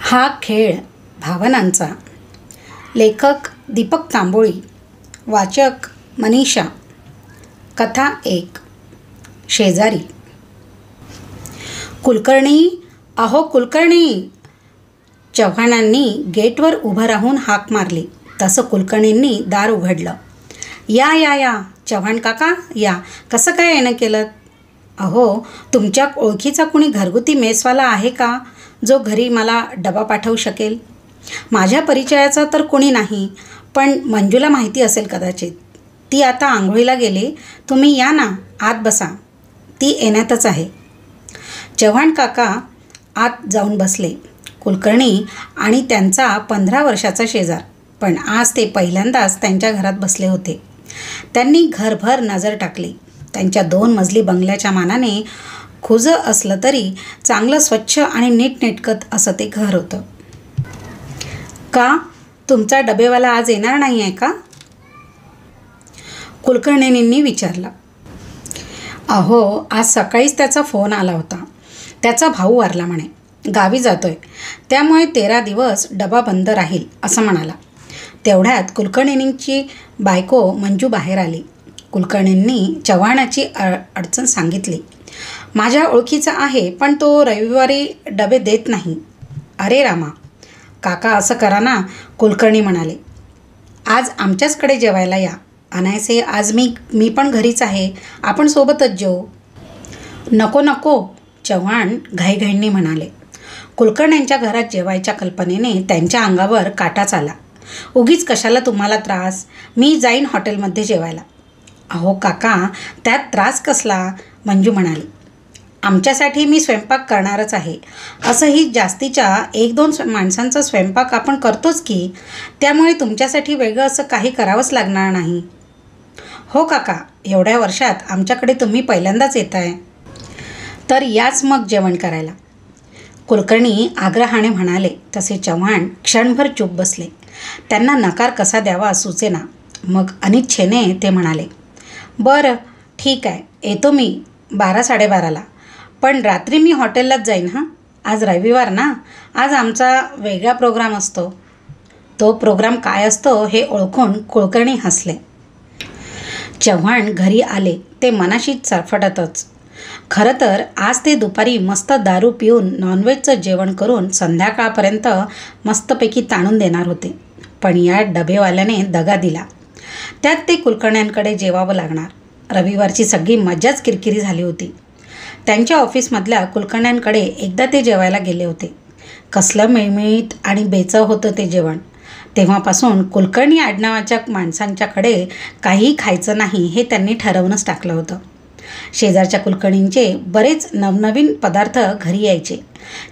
हा खेळ भावनांचा. लेखक दीपक तांबोळी. वाचक मनीषा. कथा 1. शेजारी. कुलकर्णी, अहो कुलकर्णी. चव्हाणांनी गेटवर उभं राहून हाक मारली तसं कुलकर्णींनी दार उघडलं. या या या चव्हाण काका या. कसं काय येणं केलं? अहो, तुमच्या ओळखीचा कुणी घरगुती मेसवाला आहे का जो घरी मला डबा पाठवू शकेल? माझ्या परिचयाचा तर कोणी नाही, पण मंजूला माहिती असेल कदाचित. ती आता आंघोळीला गेली. तुम्ही या ना, आत बसा. ती येण्यातच आहे. चव्हाण काका आत जाऊन बसले. कुलकर्णी आणि त्यांचा 15 वर्षाचा शेजार. पण आज ते पहिल्यांदाच त्यांच्या घरात बसले होते. त्यांनी घरभर नजर टाकली. त्यांच्या 2 मजली बंगल्याच्या मानाने खुजं असलं तरी चांगलं स्वच्छ आणि नीटनेटकं असं ते घर होतं. का, तुमचा डबेवाला आज येणार नाही आहे का? कुलकर्णींनी विचारलं. अहो, आज सकाळीच त्याचा फोन आला होता. त्याचा भाऊ वारला म्हणे. गावी जातोय, त्यामुळे 13 दिवस डबा बंद राहील असं म्हणाला. तेवढ्यात कुलकर्णींची बायको मंजू बाहेर आली. कुलकर्णींनी चव्हाणाची अडचण सांगितली. माझ्या ओळखीचा आहे, पण तो रविवारी डबे देत नाही. अरे रामा. काका असं करा ना, कुलकर्णी म्हणाले. आज आमच्याचकडे जेवायला या. अनायसे आज मी पण घरीच आहे. आपण सोबतच जेवू. नको नको, चव्हाण घाईघाईंनी म्हणाले. कुलकर्ण्यांच्या घरात जेवायच्या कल्पनेने त्यांच्या अंगावर काटाच आला. उगीच कशाला तुम्हाला त्रास, मी जाईन हॉटेलमध्ये जेवायला. अहो काका, त्यात त्रास कसला, मंजू म्हणाली. आमच्यासाठी मी स्वयंपाक करणारच आहे. असंही जास्तीच्या 1-2 माणसांचा स्वयंपाक आपण करतोच की, त्यामुळे तुमच्यासाठी वेगळं असं काही करावंच लागणार नाही. हो काका, एवढ्या वर्षात आमच्याकडे तुम्ही पहिल्यांदाच येत आहे, तर याच मग जेवण करायला. कुलकर्णी आग्रहाने म्हणाले तसे चव्हाण क्षणभर चूप बसले. त्यांना नकार कसा द्यावा सुचेना. मग अनिच्छेने ते म्हणाले, बरं ठीक आहे, येतो मी 12-12:30ला. पण रात्री मी हॉटेललाच जाईन. हां, आज रविवार ना, आज आमचा वेगळा प्रोग्राम असतो. तो प्रोग्राम काय असतो हे ओळखून कुलकर्णी हसले. चव्हाण घरी आले ते मनाशी चरफटतच. खरं तर आज ते दुपारी मस्त दारू पिऊन नॉनव्हेजचं जेवण करून संध्याकाळपर्यंत मस्तपैकी ताणून देणार होते. पण या डबेवाल्याने दगा दिला. त्यात ते कुलकर्ण्यांकडे जेवावं लागणार. रविवारची सगळी मजाच किरकिरी झाली होती. त्यांच्या ऑफिसमधल्या कुलकर्ण्यांकडे एकदा ते जेवायला गेले होते. कसलं मिळमिळीत आणि बेचव होतं ते जेवण. तेव्हापासून कुलकर्णी आडनावाच्या माणसांच्याकडे काहीही खायचं नाही हे त्यांनी ठरवूनच टाकलं होतं. शेजारच्या कुलकर्णींचे बरेच नवनवीन पदार्थ घरी यायचे.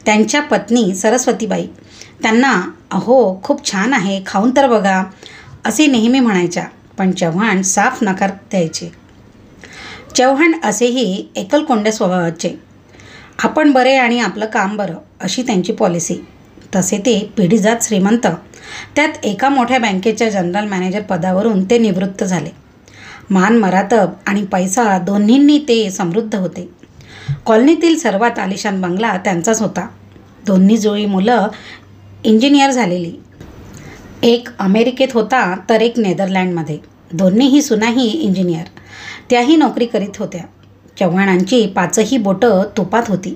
त्यांच्या पत्नी सरस्वतीबाई त्यांना अहो खूप छान आहे, खाऊन तर बघा असे नेहमी म्हणायच्या. पण चव्हाण साफ नकार द्यायचे. चव्हाण असेही एकलकोंड्या स्वभावाचे. आपण बरे आणि आपलं काम बरं अशी त्यांची पॉलिसी. तसे ते पिढीजात श्रीमंत. त्यात एका मोठ्या बँकेच्या जनरल मॅनेजर पदावरून ते निवृत्त झाले. मान मरातब आणि पैसा दोन्हींनी ते समृद्ध होते. कॉलनीतील सर्वात आलिशान बंगला त्यांचाच होता. दोन्ही जुळी मुलं इंजिनियर झालेली. एक अमेरिकेत होता तर एक नेदरलँडमध्ये. दोन्हीही सुनाही इंजिनियर. त्याही नोकरी करीत होत्या. चव्हाणांची 5ही बोटं तुपात होती.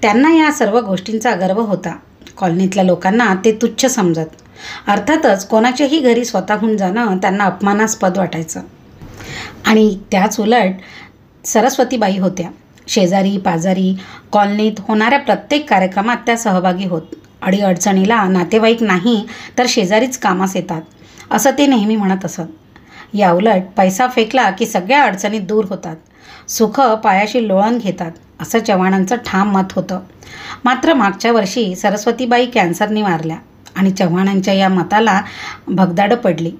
त्यांना या सर्व गोष्टींचा गर्व होता. कॉलनीतल्या लोकांना ते तुच्छ समजत. अर्थातच कोणाच्याही घरी स्वतःहून जाणं त्यांना अपमानास्पद वाटायचं. आणि त्याच उलट सरस्वतीबाई होत्या. शेजारी पाजारी कॉलनीत होणाऱ्या प्रत्येक कार्यक्रमात त्या सहभागी होत. अडीअडचणीला नातेवाईक नाही तर शेजारीच कामास येतात असं ते नेहमी म्हणत असत. याउलट पैसा फेकला की सगळ्या अडचणी दूर होतात. सुख पायाशी लोळण घेतात असं चव्हाणांचं ठाम मत होतं. मात्र मागच्या वर्षी सरस्वतीबाई कॅन्सरने वारल्या आणि चव्हाणांच्या या मताला भगदाडं पडली.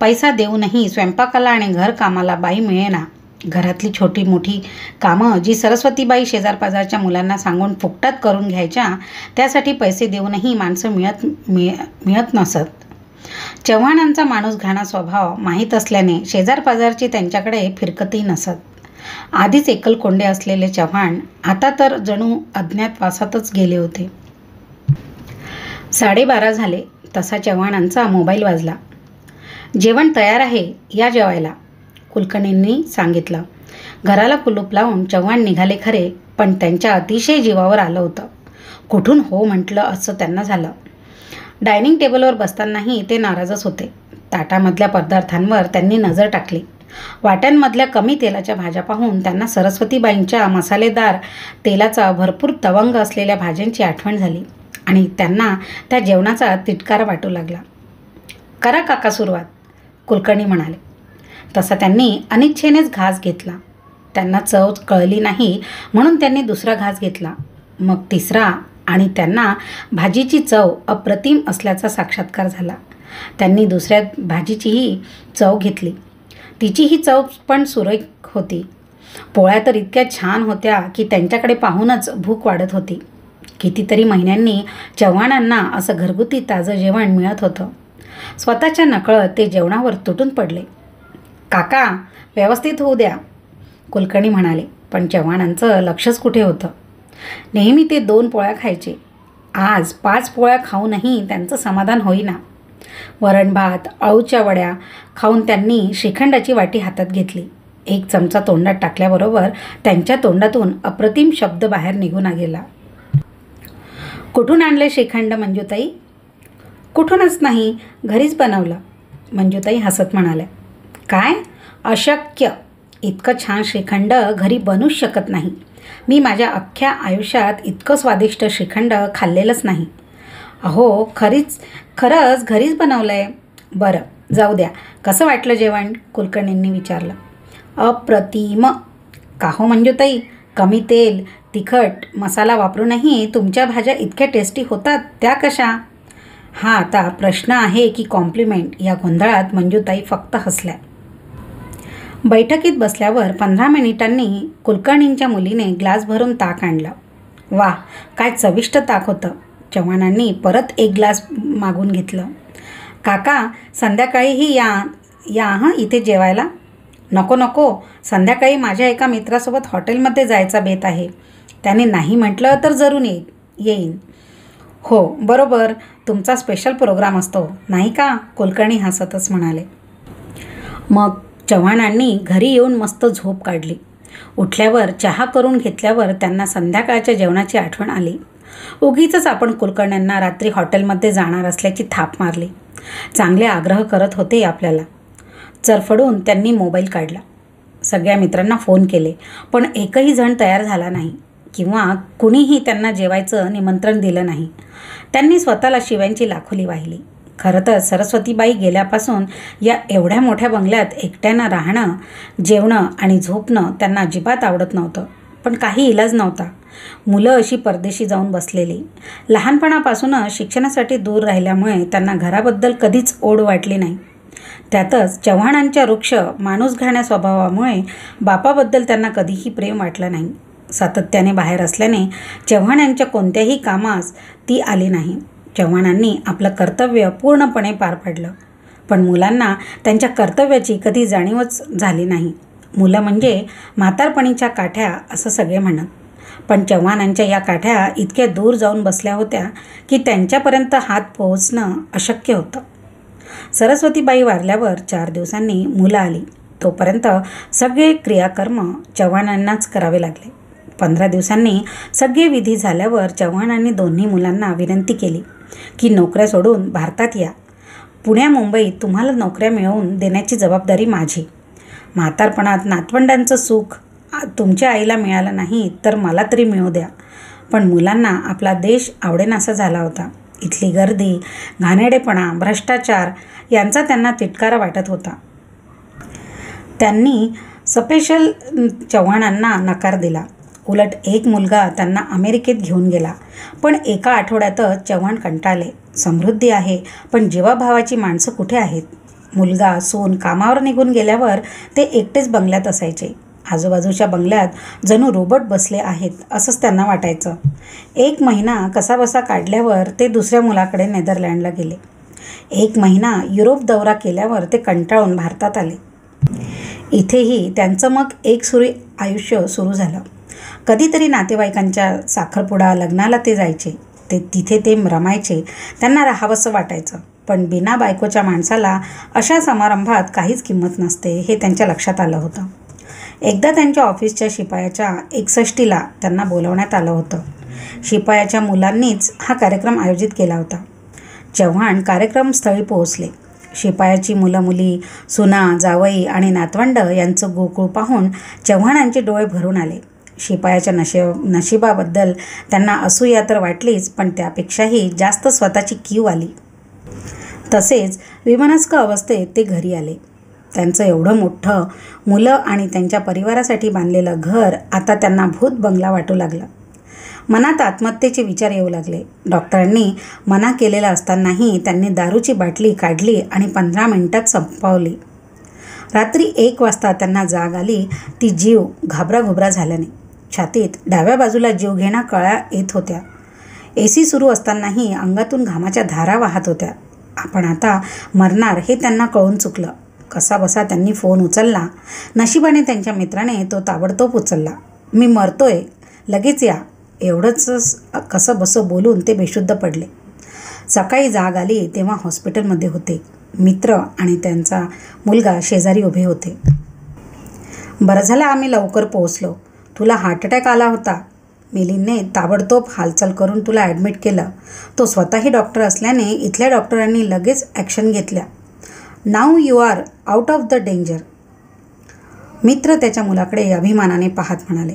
पैसा देऊनही स्वयंपाकाला आणि घरकामाला बाई मिळेना. घरातली छोटी मोठी कामं जी सरस्वतीबाई शेजारपाजारच्या मुलांना सांगून फुकटात करून घ्यायच्या, त्यासाठी पैसे देऊनही माणसं मिळत नसत. चव्हाणांचा माणूसघाणा स्वभाव माहीत असल्याने शेजारपाजारची त्यांच्याकडे फिरकतही नसत. आधीच एकलकोंडे असलेले चव्हाण आता तर जणू अज्ञातवासातच गेले होते. 12:30 झाले तसा चव्हाणांचा मोबाईल वाजला. जेवण तयार आहे, या जेवायला, कुलकर्णींनी सांगितलं. घराला कुलूप लावून चव्हाण निघाले खरे, पण त्यांच्या अतिशय जीवावर आलं होतं. कुठून हो म्हटलं असं त्यांना झालं. डायनिंग टेबलवर बसतानाही ते नाराजच होते. ताटामधल्या पदार्थांवर त्यांनी नजर टाकली. वाट्यांमधल्या कमी तेलाच्या भाज्या पाहून त्यांना सरस्वतीबाईंच्या मसालेदार तेलाचा भरपूर तवंग असलेल्या भाज्यांची आठवण झाली आणि त्यांना त्या जेवणाचा तिटकारा वाटू लागला. करा काका सुरुवात, कुलकर्णी म्हणाले. तसा त्यांनी अनिच्छेनेच घास घेतला. त्यांना चव कळली नाही म्हणून त्यांनी दुसरा घास घेतला, मग तिसरा, आणि त्यांना भाजीची चव अप्रतिम असल्याचा साक्षात्कार झाला. त्यांनी दुसऱ्या भाजीचीही चव घेतली. तिचीही चव पण सुरेख होती. पोळ्या तर इतक्या छान होत्या की त्यांच्याकडे पाहूनच भूक वाढत होती. कितीतरी महिन्यांनी चव्हाणांना असं घरगुती ताजं जेवण मिळत होतं. स्वतःच्या नकळत ते जेवणावर तुटून पडले. काका, व्यवस्थित होऊ द्या, कुलकर्णी म्हणाले. पण चव्हाणांचं लक्षच कुठे होतं. नेहमी ते 2 पोळ्या खायचे. आज 5 पोळ्या खाऊनही त्यांचं समाधान होईना. वरण भात, अळूच्या वड्या खाऊन त्यांनी श्रीखंडाची वाटी हातात घेतली. 1 चमचा तोंडात टाकल्याबरोबर त्यांच्या तोंडातून अप्रतिम शब्द बाहेर निघून गेला. कुठून आणले श्रीखंड मंजूताई? कुठूनच नाही, घरीच बनवलं, मंजूताई हसत म्हणाल्या. काय? अशक्य! इतकं छान श्रीखंड घरी बनूच शकत नाही. मी माझ्या अख्ख्या आयुष्यात इतकं स्वादिष्ट श्रीखंड खाल्लेलंच नाही. अहो, खरंच घरीच बनवलं आहे. बरं, जाऊ द्या. कसं वाटलं जेवण? कुलकर्णींनी विचारलं. अप्रतिम! का हो मंजूताई, कमी तेल, तिखट, मसाला वापरूनही तुमच्या भाज्या इतक्या टेस्टी होतात, त्या कशा? हा आता प्रश्न आहे की कॉम्प्लिमेंट, या गोंधळात मंजूताई फक्त हसल्या. बैठकीत बसल्यावर 15 मिनिटांनी कुलकर्णींच्या मुलीने ग्लास भरून ताक आणला. वाह, काय चविष्ट ताक होतं. चव्हाणांनी परत 1 ग्लास मागून घेतलं. काका, संध्याकाळीही या हं इथे जेवायला. नको, संध्याकाळी माझ्या एका मित्रासोबत हॉटेलमध्ये जायचा बेत आहे. त्याने नाही म्हटलं तर जरूर येईन. हो, बरोबर, तुमचा स्पेशल प्रोग्राम असतो नाही का, कुलकर्णी हसतच म्हणाले. मग चव्हाणांनी घरी येऊन मस्त झोप काढली. उठल्यावर चहा करून घेतल्यावर त्यांना संध्याकाळच्या जेवणाची आठवण आली. उगीचच आपण कुलकर्ण्यांना रात्री हॉटेलमध्ये जाणार असल्याची थाप मारली. चांगले आग्रह करत होते आपल्याला. चरफडून त्यांनी मोबाईल काढला. सगळ्या मित्रांना फोन केले, पण एकही जण तयार झाला नाही किंवा कुणीही त्यांना जेवायचं निमंत्रण दिलं नाही. त्यांनी स्वतःला शिव्यांची लाखोली वाहिली. खरं तर सरस्वतीबाई गेल्यापासून या एवढ्या मोठ्या बंगल्यात एकट्यानं राहणं, जेवणं आणि झोपणं त्यांना अजिबात आवडत नव्हतं. पण काही इलाज नव्हता. मुलं अशी परदेशी जाऊन बसलेली. लहानपणापासूनच शिक्षणासाठी दूर राहिल्यामुळे त्यांना घराबद्दल कधीच ओढ वाटली नाही. त्यातच चव्हाणांच्या वृक्ष माणूसघाण्या स्वभावामुळे बापाबद्दल त्यांना कधीही प्रेम वाटलं नाही. सातत्याने बाहेर असल्याने चव्हाणांच्या कोणत्याही कामास ती आली नाही. चव्हाणांनी आपलं कर्तव्य पूर्णपणे पार पाडलं, पण मुलांना त्यांच्या कर्तव्याची कधी जाणीवच झाली नाही. मुलं म्हणजे म्हातारपणीच्या काठ्या असं सगळे म्हणत, पण चव्हाणांच्या या काठ्या इतक्या दूर जाऊन बसल्या होत्या की त्यांच्यापर्यंत हात पोहोचणं अशक्य होतं. सरस्वतीबाई वारल्यावर 4 दिवसांनी मुलं आली. तोपर्यंत सगळे क्रियाकर्म चव्हाणांनाच करावे लागले. 15 दिवसांनी सगळे विधी झाल्यावर चव्हाणांनी दोन्ही मुलांना विनंती केली की नोकऱ्या सोडून भारतात या. पुण्या मुंबईत तुम्हाला नोकऱ्या मिळवून देण्याची जबाबदारी माझी. म्हातारपणात नातवंडांचं सुख तुमच्या आईला मिळालं नाही तर मला तरी मिळू द्या. पण मुलांना आपला देश आवडेनासा झाला होता. इथली गर्दी, घाणेरडेपणा, भ्रष्टाचार यांचा त्यांना तिटकारा वाटत होता. त्यांनी स्पेशल चव्हाणांना नकार दिला. उलट एक मुलगा त्यांना अमेरिकेत घेऊन गेला. पण एका आठवड्यातच चव्हाण कंटाळले. समृद्धी आहे, पण जीवाभावाची माणसं कुठे आहेत? मुलगा, सून कामावर निघून गेल्यावर ते एकटेच बंगल्यात असायचे. आजूबाजूच्या बंगल्यात जणू रोबोट बसले आहेत असंच त्यांना वाटायचं. 1 महिना कसाबसा काढल्यावर ते दुसऱ्या मुलाकडे नेदरलँडला गेले. 1 महिना युरोप दौरा केल्यावर ते कंटाळून भारतात आले. इथेही त्यांचं मग एकसुरी आयुष्य सुरू झालं. कधीतरी नातेवाईकांच्या साखरपुडा, लग्नाला ते जायचे. तिथे ते रमायचे. त्यांना राहावंसं वाटायचं. पण बिना बायकोच्या माणसाला अशा समारंभात काहीच किंमत नसते हे त्यांच्या लक्षात आलं होतं. एकदा त्यांच्या ऑफिसच्या शिपायाच्या 61ला त्यांना बोलवण्यात आलं होतं. शिपायाच्या मुलांनीच हा कार्यक्रम आयोजित केला होता. चव्हाण कार्यक्रमस्थळी पोहोचले. शिपायाची मुलं मुली, सुना, जावई आणि नातवंड यांचं गोकुळ पाहून चव्हाणांचे डोळे भरून आले. शिपायाच्या नशिबाबद्दल त्यांना असूया तर वाटलीच, पण त्यापेक्षाही जास्त स्वतःची कीव आली. तसेच विमनस्क अवस्थेत ते घरी आले. त्यांचं एवढं मोठं मुलं आणि त्यांच्या परिवारासाठी बांधलेलं घर आता त्यांना भूत बंगला वाटू लागलं. मनात आत्महत्येचे विचार येऊ लागले. डॉक्टरांनी मना केलेलं असतानाही त्यांनी दारूची बाटली काढली आणि 15 मिनिटात संपवली. रात्री 1 वाजता त्यांना जाग आली. ती जीव घाबराघुबरा झाल्याने. छातीत डाव्या बाजूला जीवघेण्या कळ्या येत होत्या. AC सुरू असतानाही अंगातून घामाच्या धारा वाहत होत्या. आपण आता मरणार हे त्यांना कळून चुकलं. कसाबसा त्यांनी फोन उचलला. नशिबाने त्यांच्या मित्राने तो ताबडतोब उचलला. मी मरतोय, लगेच या, एवढंच कसंबसं बोलून ते बेशुद्ध पडले. सकाळी जाग आली तेव्हा हॉस्पिटलमध्ये होते. मित्र आणि त्यांचा मुलगा शेजारी उभे होते. बरं झालं आम्ही लवकर पोहोचलो. तुला हार्ट अटॅक आला होता. मिलिंदने ताबडतोब हालचाल करून तुला ॲडमिट केलं. तो स्वतःही डॉक्टर असल्याने इथल्या डॉक्टरांनी लगेच ॲक्शन घेतल्या. Now you are out of the danger. मित्र त्याच्या मुलाकडे अभिमानाने पाहत म्हणाले.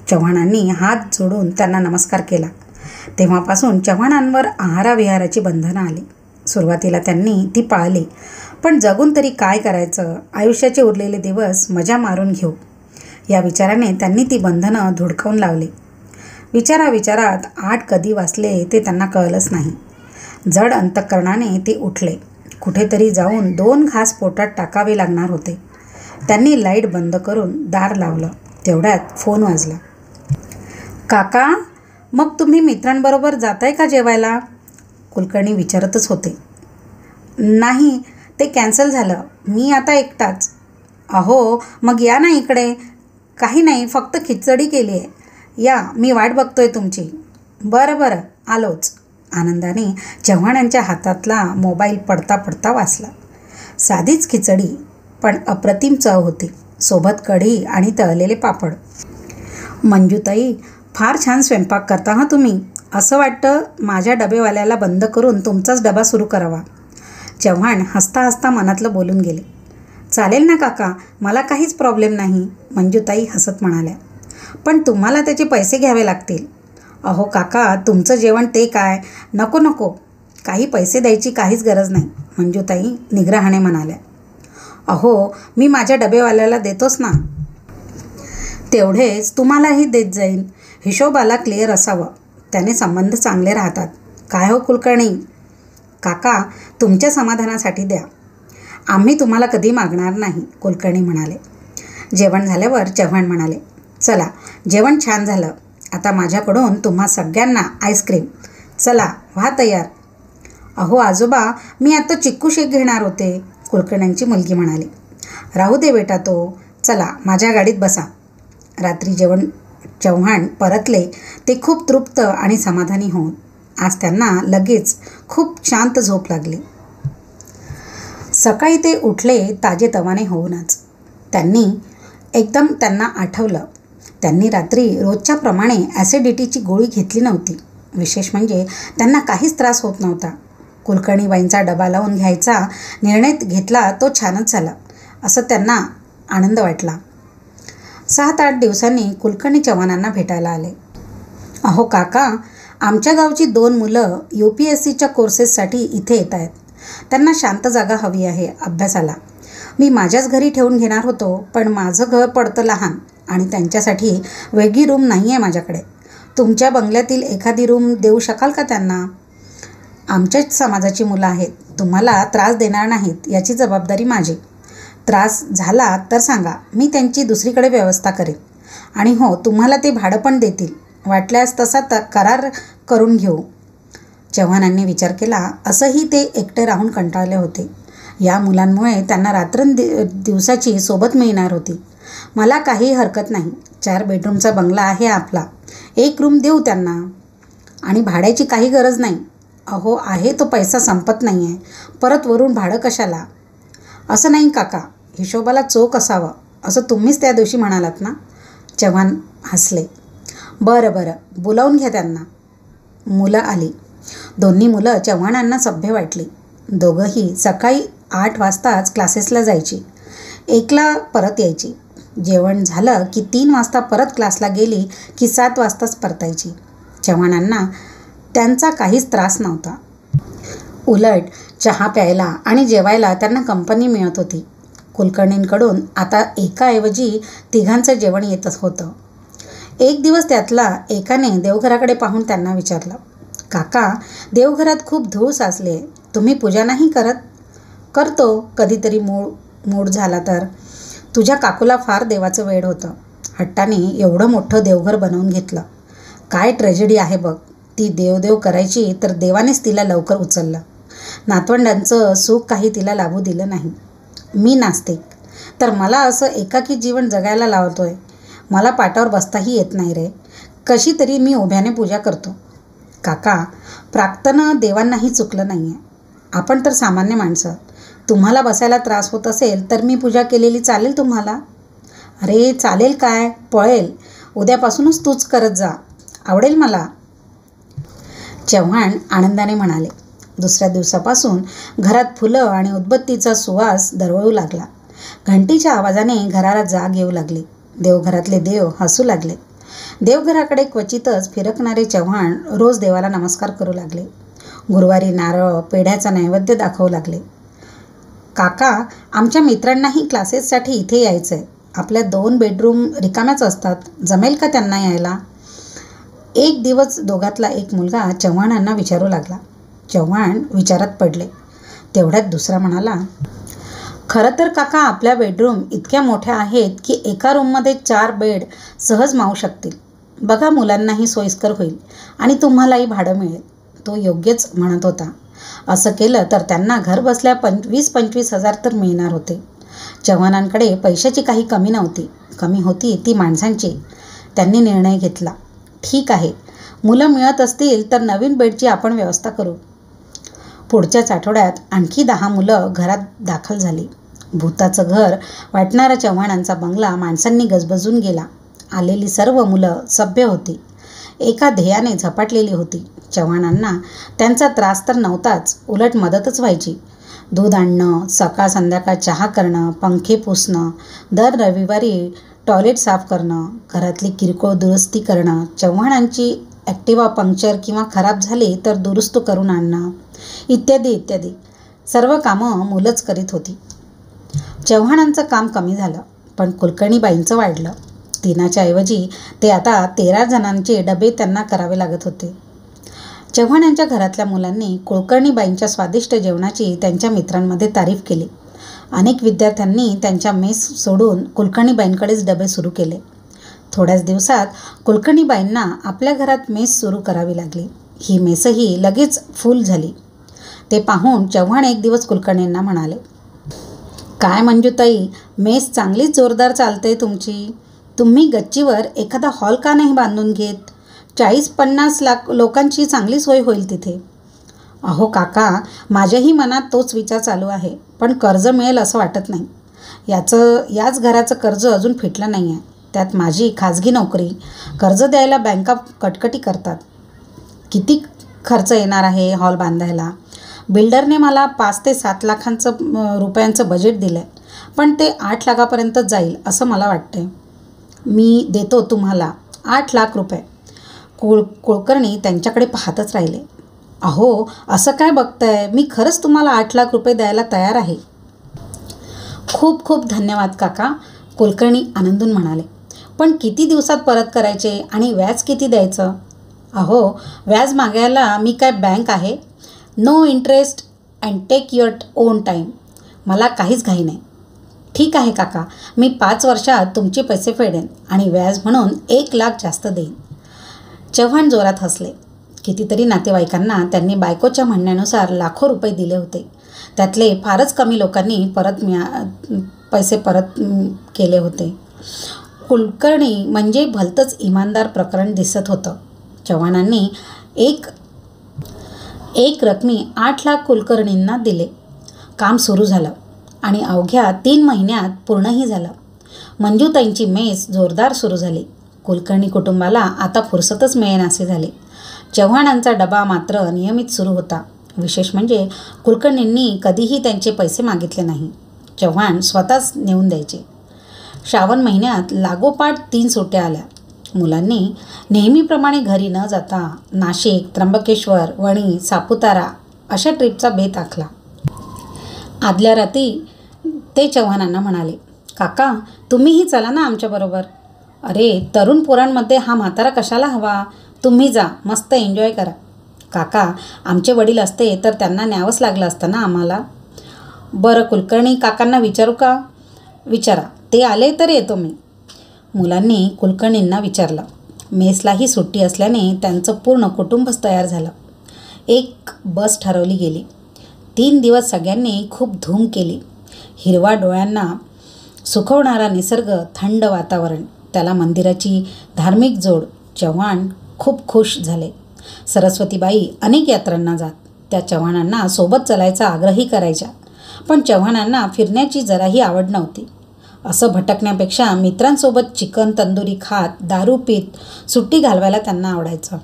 चव्हाणांनी हात जोडून त्यांना नमस्कार केला. तेव्हापासून चव्हाणांवर आहाराविहाराची बंधनं आली. सुरुवातीला त्यांनी ती पाळली, पण जगून तरी काय करायचं, आयुष्याचे उरलेले दिवस मजा मारून घेऊ या विचाराने त्यांनी ती बंधनं धुडकावून लावली. विचारात 8 कधी वाचले ते त्यांना कळलंच नाही. जड अंतःकरणाने ते उठले. कुठेतरी जाऊन 2 घास पोटात टाकावे लागणार होते. त्यांनी लाईट बंद करून दार लावलं. तेवढ्यात फोन वाजला. काका, मग तुम्ही मित्रांबरोबर जाताय का जेवायला? कुलकर्णी विचारतच होते. नाही, ते कॅन्सल झालं. मी आता एकटाच. अहो, मग या ना इकडे. काही नाही, फक्त खिचडी केली आहे. या, मी वाट बघतोय तुमची. बरं आलोच. आनंदाने चव्हाणांच्या हातातला मोबाईल पडता पडता वाचला. साधीच खिचडी, पण अप्रतिम चव होती. सोबत कढी आणि तळलेले पापड. मंजूताई, फार छान स्वयंपाक करता हां तुम्ही. असं वाटतं माझ्या डबेवाल्याला बंद करून तुमचाच डबा सुरू करावा. चव्हाण हसता हसता मनातलं बोलून गेले. चालेल ना काका, मला काहीच प्रॉब्लेम नाही, मंजूताई हसत म्हणाल्या. पण तुम्हाला त्याचे पैसे घ्यावे लागतील. अहो काका, तुमचं जेवण ते काय, नको, काही पैसे द्यायची काहीच गरज नाही, मंजूताई निग्रहाने म्हणाल्या. अहो, मी माझ्या डबेवाल्याला देतोच ना. तेवढेच तुम्हालाही देत जाईन. हिशोबाला क्लिअर असावं, त्याने संबंध चांगले राहतात. काय हो कुलकर्णी? काका, तुमच्या समाधानासाठी द्या. आम्ही तुम्हाला कधी मागणार नाही, कुलकर्णी म्हणाले. जेवण झाल्यावर चव्हाण म्हणाले. चला, जेवण छान झालं. आता माझ्याकडून तुम्हा सगळ्यांना आईस्क्रीम. चला, व्हा तयार. अहो आजोबा, मी आता चिक्कू शेक घेणार होते, कुलकर्ण्यांची मुलगी म्हणाली. राहू दे बेटा तो. चला, माझ्या गाडीत बसा. रात्री जेवण चव्हाण परतले ते खूप तृप्त आणि समाधानी होऊन. आज त्यांना लगेच खूप शांत झोप लागली. सकाळी ते उठले ताजेतवाने होऊनच. त्यांना आठवलं, त्यांनी रात्री रोजच्या प्रमाणे ॲसिडिटीची गोळी घेतली नव्हती. विशेष म्हणजे त्यांना काहीच त्रास होत नव्हता. कुलकर्णीबाईंचा डबा लावून घ्यायचा निर्णय घेतला तो छानच झाला, असं त्यांना आनंद वाटला. 7-8 दिवसांनी कुलकर्णी चव्हाणांना भेटायला आले. अहो काका, आमच्या गावची 2 मुलं UPSCच्या कोर्सेससाठी इथे येत आहेत. त्यांना शांत जागा हवी आहे अभ्यासाला. मी माझ्याच घरी ठेवून घेणार होतो, पण माझं घर पडतं लहान आणि त्यांच्यासाठी वेगळी रूम नाही आहे माझ्याकडे. तुमच्या बंगल्यातील एखादी रूम देऊ शकाल का त्यांना? आमच्याच समाजाची मुलं आहेत, तुम्हाला त्रास देणार नाहीत याची जबाबदारी माझी. त्रास झाला तर सांगा, मी त्यांची दुसरीकडे व्यवस्था करेन. आणि हो, तुम्हाला ते भाडं पण देतील. वाटल्यास तसा करार करून घेऊ. चव्हाणांनी विचार केला. असंही ते एकटे राहून कंटाळले होते. या मुलांमुळे त्यांना दिवसाची सोबत मिळणार होती. मला काही हरकत नाही. 4 बेडरूमचा बंगला आहे आपला. 1 रूम देऊ त्यांना. आणि भाड्याची काही गरज नाही. अहो आहे तो पैसा संपत नाही आहे, परत वरून भाडं कशाला? असं नाही काका, हिशोबाला चोख असावं असं तुम्हीच त्या दिवशी म्हणालात ना. चव्हाण हसले. बरं बरं, बोलावून घ्या त्यांना. मुलं आली. दोन्ही मुलं चव्हाणांना सभ्य वाटली. दोघंही सकाळी 8 वाजताच क्लासेसला जायची, 1ला परत यायची. जेवण झालं की 3 वाजता परत क्लासला गेली की 7 वाजताच परतायची. चव्हाणांना त्यांचा काहीच त्रास नव्हता. उलट चहा प्यायला आणि जेवायला त्यांना कंपनी मिळत होती. कुलकर्णींकडून आता एकाऐवजी तिघांचं जेवण येतच होतं. एक दिवस त्यातला एकाने देवघराकडे पाहून त्यांना विचारलं, काका, देवघरात खूप धूळ साचली आहे, तुम्ही पूजा नाही करत? करतो कधीतरी मूड झाला तर. तुझ्या काकूला फार देवाचं वेड होतं. हट्टाने एवढं मोठं देवघर बनवून घेतलं. काय ट्रेजेडी आहे बघ. ती देवदेव करायची तर देवानेच तिला लवकर उचललं. नातवंडांचं सुख काही तिला लाभू दिलं नाही. मी नास्तिक, तर मला असं एकाकी जीवन जगायला लावतोय. मला पाटावर बसताही येत नाही रे. कशी तरी मी उभ्याने पूजा करतो. काका, प्राक्तनं देवांनाही चुकलं नाही आहे. आपण तर सामान्य माणसं. तुम्हाला बसायला त्रास होत असेल तर मी पूजा केलेली चालेल तुम्हाला? अरे चालेल काय, पळेल. उद्यापासूनच तूच करत जा, आवडेल मला. चव्हाण आनंदाने म्हणाले. दुसऱ्या दिवसापासून घरात फुलं आणि उदबत्तीचा सुवास दरवळू लागला. घंटीच्या आवाजाने घराला जाग येऊ लागली. देवघरातले देव हसू लागले. देवघराकडे क्वचितच फिरकणारे चव्हाण रोज देवाला नमस्कार करू लागले. गुरुवारी नारळ पेढ्याचा नैवेद्य दाखवू लागले. काका, आमच्या मित्रांनाही क्लासेससाठी इथे यायचं आहे. आपल्या 2 बेडरूम रिकाम्याच असतात, जमेल का त्यांना यायला? एक दिवस दोघातला एक मुलगा चव्हाणांना विचारू लागला. चव्हाण विचारात पडले. तेवढ्यात दुसरा म्हणाला, खरं तर काका, आपल्या बेडरूम इतक्या मोठ्या आहेत की एका रूममध्ये 4 बेड सहज मावू शकतील. बघा, मुलांनाही सोयीस्कर होईल आणि तुम्हालाही भाडं मिळेल. तो योग्यच म्हणत होता. असं केलं तर त्यांना घर बसल्या 20-25 हजार तर मिळणार होते. चव्हाणांकडे पैशाची काही कमी नव्हती, कमी होती ती माणसांची. त्यांनी निर्णय घेतला. ठीक आहे, मुलं मिळत असतील तर नवीन बेडची आपण व्यवस्था करू. पुढच्याच आठवड्यात आणखी 10 मुलं घरात दाखल झाली. भूताचं घर वाटणारा चव्हाणांचा बंगला माणसांनी गजबजून गेला. आलेली सर्व मुलं सभ्य होती, एका ध्येयाने झपाटलेली होती. चव्हाणांना त्यांचा त्रास तर नव्हताच, उलट मदतच व्हायची. दूध आणणं, सकाळ संध्याकाळ चहा करणं, पंखे पुसणं, दर रविवारी टॉयलेट साफ करणं, घरातली किरकोळ दुरुस्ती करणं, चव्हाणांची ॲक्टिवा पंक्चर किंवा खराब झाली तर दुरुस्त करून आणणं, इत्यादी इत्यादी सर्व कामं मुलंच करीत होती. चव्हाणांचं काम कमी झालं, पण कुलकर्णीबाईंचं वाढलं. 3च्या ऐवजी ते आता 13 जणांचे डबे त्यांना करावे लागत होते. चव्हाणांच्या घरातल्या मुलांनी कुलकर्णीबाईंच्या स्वादिष्ट जेवणाची त्यांच्या मित्रांमध्ये तारीफ केली. अनेक विद्यार्थ्यांनी त्यांच्या मेस सोडून कुलकर्णीबाईंकडेच डबे सुरू केले. थोड्याच दिवसात कुलकर्णीबाईंना आपल्या घरात मेस सुरू करावी लागली. ही मेसही लगेच फुल झाली. ते पाहून चव्हाण एक दिवस कुलकर्णींना म्हणाले, काय मंजूताई, मेस चांगलीच जोरदार चालते तुमची. तुम्ही गच्चीवर एखादा हॉल का नाही बांधून घेत? 40-50 लोकांची चांगली सोय होईल तिथे. अहो काका, माझ्याही मनात तोच विचार चालू आहे, पण कर्ज मिळेल असं वाटत नाही. याच घराचं कर्ज अजून फिटलं नाही आहे. त्यात माझी खाजगी नोकरी, कर्ज द्यायला बँका कटकटी करतात. किती खर्च येणार आहे हॉल बांधायला? बिल्डरने मला 5 ते 7 लाखांचं रुपयांचं बजेट दिलं आहे, पण ते 8 लाखापर्यंत जाईल असं मला वाटते. मी देतो तुम्हाला 8 लाख रुपये. कुलकर्णी त्यांच्याकडे पाहतच राहिले. अहो, असं काय बघताय? मी खरंच तुम्हाला 8 लाख रुपये द्यायला तयार आहे. खूप खूप धन्यवाद काका, कुलकर्णी आनंदून म्हणाले. पण किती दिवसात परत करायचे आणि व्याज किती द्यायचं? अहो, व्याज मागायला मी काय बँक आहे? No interest and take your own time. मला काहीच घाई नाही. ठीक आहे काका, मी 5 वर्षात तुमचे पैसे फेडेन आणि व्याज म्हणून 1 लाख जास्त देईन. चव्हाण जोरात हसले. कितीतरी नातेवाईकांना त्यांनी बायकोच्या म्हणण्यानुसार लाखो रुपये दिले होते. त्यातले फारच कमी लोकांनी पैसे परत केले होते. कुलकर्णी म्हणजे भलतंच इमानदार प्रकरण दिसत होतं. चव्हाणांनी एक एक रकमी 8 लाख कुलकर्णींना दिले. काम सुरू झालं आणि अवघ्या 3 महिन्यात पूर्णही झालं. मंजूताईंची मेस जोरदार सुरू झाली. कुलकर्णी कुटुंबाला आता फुरसतच मिळेनासे झाले. चव्हाणांचा डबा मात्र नियमित सुरू होता. विशेष म्हणजे कुलकर्णींनी कधीही त्यांचे पैसे मागितले नाही. चव्हाण स्वतःच नेऊन द्यायचे. श्रावण महिन्यात लागोपाठ 3 सुट्ट्या आल्या. मुलांनी नेहमीप्रमाणे घरी न जाता नाशिक, त्र्यंबकेश्वर, वणी, सापुतारा अशा ट्रिपचा बेत आखला. आदल्या रात्री ते चव्हाणांना म्हणाले, काका तुम्हीही चला ना आमच्याबरोबर. अरे तरुण पोरांमध्ये हा म्हातारा कशाला हवा, तुम्ही जा, मस्त एन्जॉय करा. काका आमचे वडील असते तर त्यांना न्यावंच लागलं असतं ना आम्हाला. बरं कुलकर्णी काकांना विचारू का? विचारा, ते आले तर येतो मी. मुलांनी कुलकर्णींना विचारलं. मेसलाही सुट्टी असल्याने त्यांचं पूर्ण कुटुंबच तयार झालं. एक बस ठरवली गेली. 3 दिवस सगळ्यांनी खूप धूम केली. हिरवा डोळ्यांना सुखवणारा निसर्ग, थंड वातावरण, त्याला मंदिराची धार्मिक जोड. चव्हाण खूप खुश झाले. सरस्वतीबाई अनेक यात्रांना जात. त्या चव्हाणांना सोबत चालायचा आग्रही करायच्या. पण चव्हाणांना फिरण्याची जराही आवड नव्हती. असं भटकण्यापेक्षा मित्रांसोबत चिकन तंदुरी खात, दारू पीत सुट्टी घालवायला त्यांना आवडायचं.